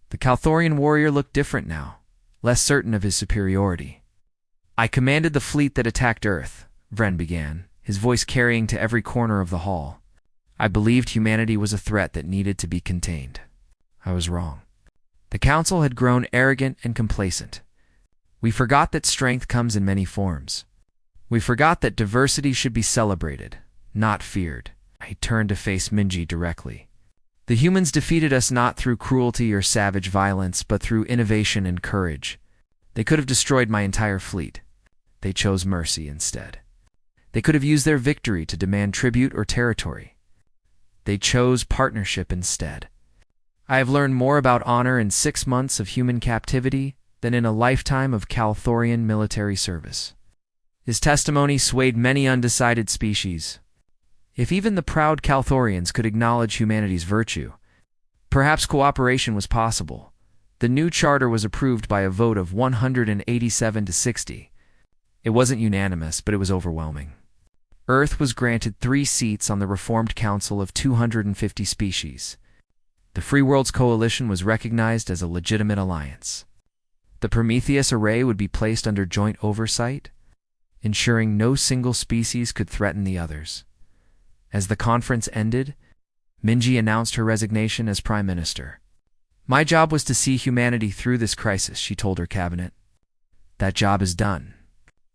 The Calthorian warrior looked different now, less certain of his superiority. I commanded the fleet that attacked Earth, Vryn began, his voice carrying to every corner of the hall. I believed humanity was a threat that needed to be contained. I was wrong. The council had grown arrogant and complacent. We forgot that strength comes in many forms. We forgot that diversity should be celebrated, not feared. I turned to face Minji directly. The humans defeated us not through cruelty or savage violence, but through innovation and courage. They could have destroyed my entire fleet. They chose mercy instead. They could have used their victory to demand tribute or territory. They chose partnership instead. I have learned more about honor in 6 months of human captivity than in a lifetime of Calthorian military service. His testimony swayed many undecided species. If even the proud Calthorians could acknowledge humanity's virtue, perhaps cooperation was possible. The new charter was approved by a vote of 187 to 60. It wasn't unanimous, but it was overwhelming. Earth was granted 3 seats on the reformed council of 250 species. The Free Worlds Coalition was recognized as a legitimate alliance. The Prometheus array would be placed under joint oversight. ensuring no single species could threaten the others. As the conference ended, Minji announced her resignation as Prime Minister. "My job was to see humanity through this crisis," she told her cabinet. "That job is done.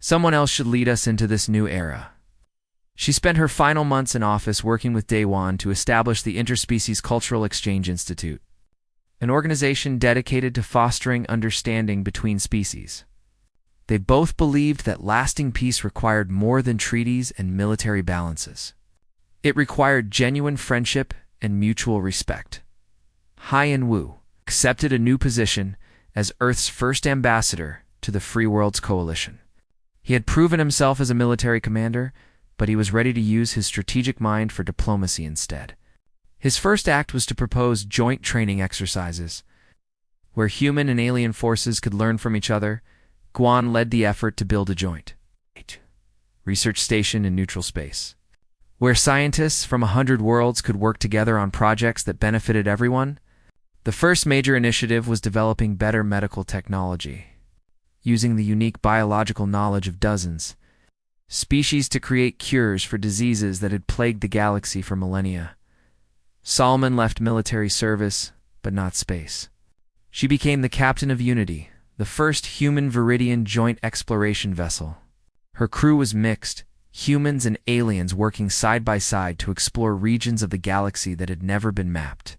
Someone else should lead us into this new era." She spent her final months in office working with Daewon to establish the Interspecies Cultural Exchange Institute, an organization dedicated to fostering understanding between species. They both believed that lasting peace required more than treaties and military balances. It required genuine friendship and mutual respect. Hyen Wu accepted a new position as Earth's first ambassador to the Free Worlds Coalition. He had proven himself as a military commander, but he was ready to use his strategic mind for diplomacy instead. His first act was to propose joint training exercises. Where human and alien forces could learn from each other, Guan led the effort to build a joint research station in neutral space, where scientists from 100 worlds could work together on projects that benefited everyone. The first major initiative was developing better medical technology, using the unique biological knowledge of dozens species to create cures for diseases that had plagued the galaxy for millennia. Solomon left military service, but not space. She became the captain of Unity, the first human Viridian joint exploration vessel. Her crew was mixed, humans and aliens working side by side to explore regions of the galaxy that had never been mapped.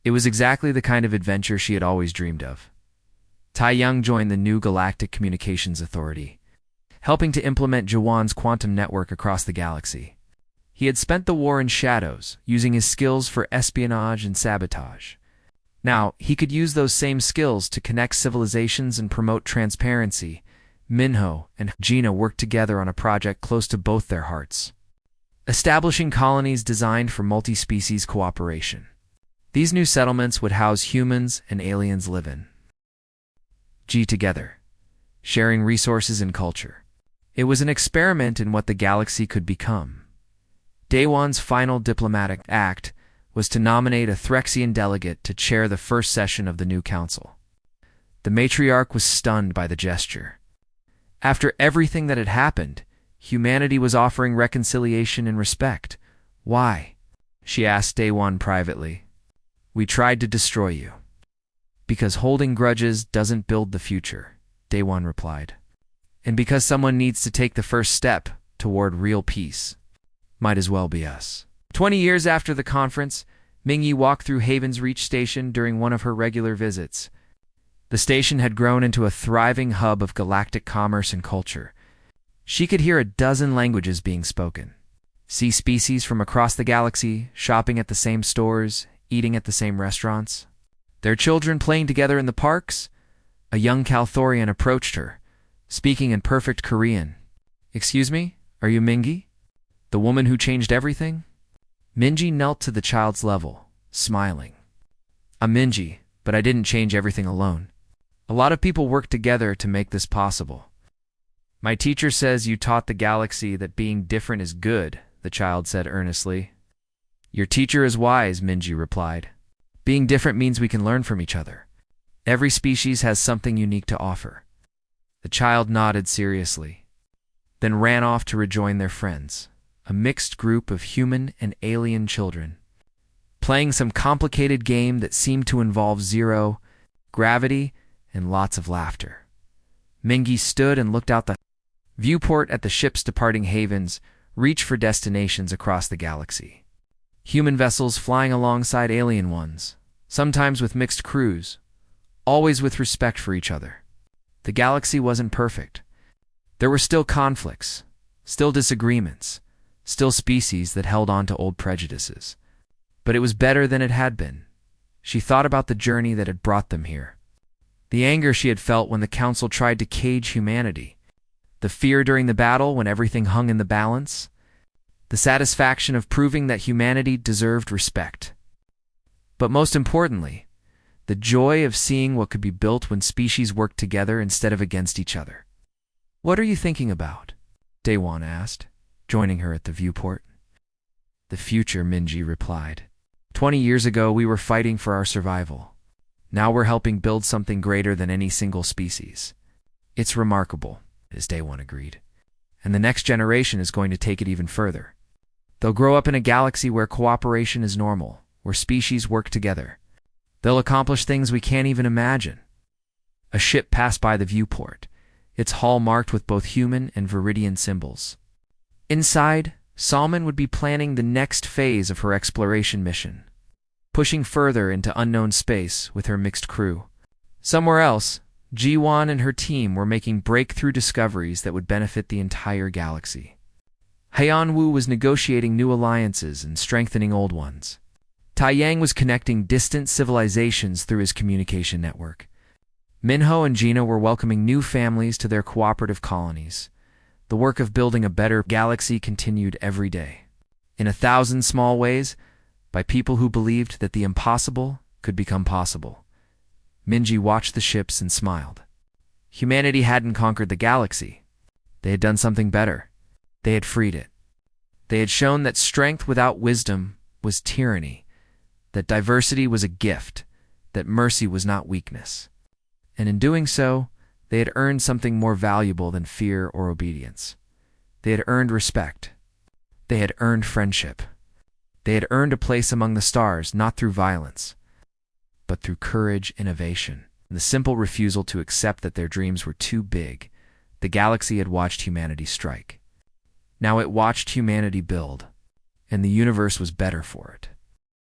It was exactly the kind of adventure she had always dreamed of. Taiyang joined the new Galactic Communications Authority, helping to implement Jawan's quantum network across the galaxy. He had spent the war in shadows, using his skills for espionage and sabotage. Now, he could use those same skills to connect civilizations and promote transparency. Minho and Gina worked together on a project close to both their hearts, establishing colonies designed for multi-species cooperation. These new settlements would house humans and aliens live in together, sharing resources and culture. It was an experiment in what the galaxy could become. Daewon's final diplomatic act was to nominate a Threxian delegate to chair the first session of the new council. The matriarch was stunned by the gesture. After everything that had happened, humanity was offering reconciliation and respect. "Why?" she asked Daewon privately. "We tried to destroy you." "Because holding grudges doesn't build the future," Daewon replied. "And because someone needs to take the first step toward real peace. Might as well be us." 20 years after the conference, Mingyi walked through Haven's Reach Station during one of her regular visits. The station had grown into a thriving hub of galactic commerce and culture. She could hear a dozen languages being spoken. See species from across the galaxy, shopping at the same stores, eating at the same restaurants. Their children playing together in the parks. A young Calthorian approached her, speaking in perfect Korean. "Excuse me, are you Mingi? The woman who changed everything?" Minji knelt to the child's level, smiling. "I'm Minji, but I didn't change everything alone. A lot of people worked together to make this possible." "My teacher says you taught the galaxy that being different is good," the child said earnestly. "Your teacher is wise," Minji replied. "Being different means we can learn from each other. Every species has something unique to offer." The child nodded seriously, then ran off to rejoin their friends, a mixed group of human and alien children, playing some complicated game that seemed to involve zero, gravity, and lots of laughter. Mingi stood and looked out the viewport at the ships departing havens, reach for destinations across the galaxy. Human vessels flying alongside alien ones, sometimes with mixed crews, always with respect for each other. The galaxy wasn't perfect. There were still conflicts, still disagreements, still species that held on to old prejudices. But it was better than it had been. She thought about the journey that had brought them here. The anger she had felt when the Council tried to cage humanity. The fear during the battle when everything hung in the balance. The satisfaction of proving that humanity deserved respect. But most importantly, the joy of seeing what could be built when species worked together instead of against each other. "What are you thinking about?" Daewon asked, joining her at the viewport. "The future," Minji replied. 20 years ago, we were fighting for our survival. Now we're helping build something greater than any single species. It's remarkable," as Daewon agreed. And the next generation is going to take it even further. They'll grow up in a galaxy where cooperation is normal, where species work together. They'll accomplish things we can't even imagine. A ship passed by the viewport, its hull marked with both human and Viridian symbols. Inside, Salman would be planning the next phase of her exploration mission, pushing further into unknown space with her mixed crew. Somewhere else, Jiwan and her team were making breakthrough discoveries that would benefit the entire galaxy. Haiyanwu was negotiating new alliances and strengthening old ones. Taiyang was connecting distant civilizations through his communication network. Minho and Gina were welcoming new families to their cooperative colonies. The work of building a better galaxy continued every day. In 1,000 small ways, by people who believed that the impossible could become possible. Minji watched the ships and smiled. Humanity hadn't conquered the galaxy. They had done something better. They had freed it. They had shown that strength without wisdom was tyranny, that diversity was a gift, that mercy was not weakness. And in doing so, they had earned something more valuable than fear or obedience. They had earned respect. They had earned friendship. They had earned a place among the stars, not through violence, but through courage, innovation, and the simple refusal to accept that their dreams were too big. The galaxy had watched humanity strike. Now it watched humanity build, and the universe was better for it.